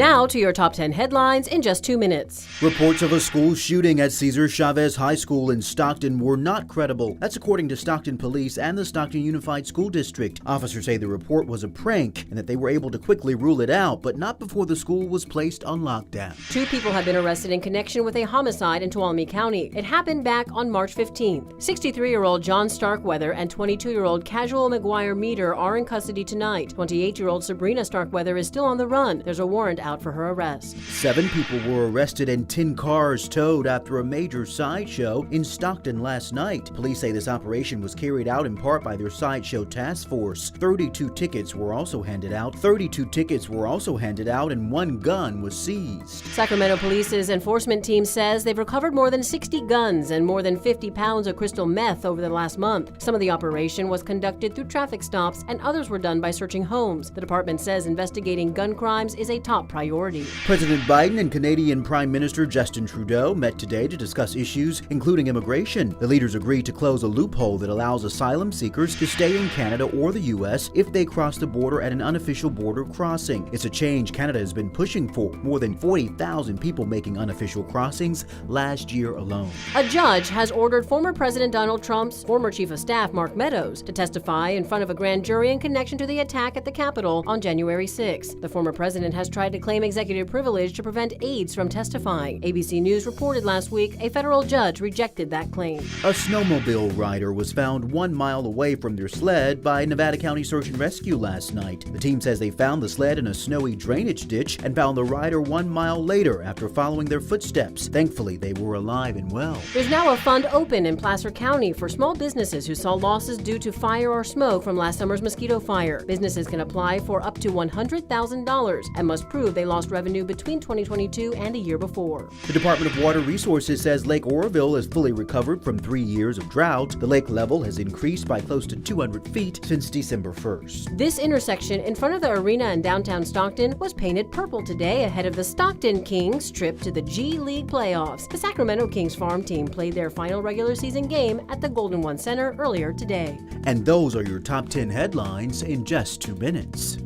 Now to your top 10 headlines in just 2 minutes. Reports of a school shooting at Cesar Chavez High School in Stockton were not credible. That's according to Stockton Police and the Stockton Unified School District. Officers say the report was a prank and that they were able to quickly rule it out, but not before the school was placed on lockdown. 2 people have been arrested in connection with a homicide in Tuolumne County. It happened back on March 15th. 63-year-old John Starkweather and 22-year-old Casual McGuire Meter are in custody tonight. 28-year-old Sabrina Starkweather is still on the run. There's a warrant out for her arrest. 7 people were arrested and 10 cars towed after a major sideshow in Stockton last night. Police say this operation was carried out in part by their sideshow task force. 32 tickets were also handed out. And 1 gun was seized. Sacramento Police's enforcement team says they've recovered more than 60 guns and more than 50 pounds of crystal meth over the last month. Some of the operation was conducted through traffic stops and others were done by searching homes. The department says investigating gun crimes is a top priority. President Biden and Canadian Prime Minister Justin Trudeau met today to discuss issues including immigration. The leaders agreed to close a loophole that allows asylum seekers to stay in Canada or the U.S. if they cross the border at an unofficial border crossing. It's a change Canada has been pushing for, more than 40,000 people making unofficial crossings last year alone. A judge has ordered former President Donald Trump's former Chief of Staff, Mark Meadows, to testify in front of a grand jury in connection to the attack at the Capitol on January 6. The former president has tried to claim executive privilege to prevent aides from testifying. ABC News reported last week a federal judge rejected that claim. A snowmobile rider was found 1 mile away from their sled by Nevada County Search and Rescue last night. The team says they found the sled in a snowy drainage ditch and found the rider 1 mile later after following their footsteps. Thankfully, they were alive and well. There's now a fund open in Placer County for small businesses who saw losses due to fire or smoke from last summer's mosquito fire. Businesses can apply for up to $100,000 and must prove they lost revenue between 2022 and a year before. The Department of Water Resources says Lake Oroville is fully recovered from 3 years of drought. The lake level has increased by close to 200 feet since December 1st. This intersection in front of the arena in downtown Stockton was painted purple today ahead of the Stockton Kings trip to the G League playoffs. The Sacramento Kings farm team played their final regular season game at the Golden One Center earlier today. And those are your top 10 headlines in just 2 minutes.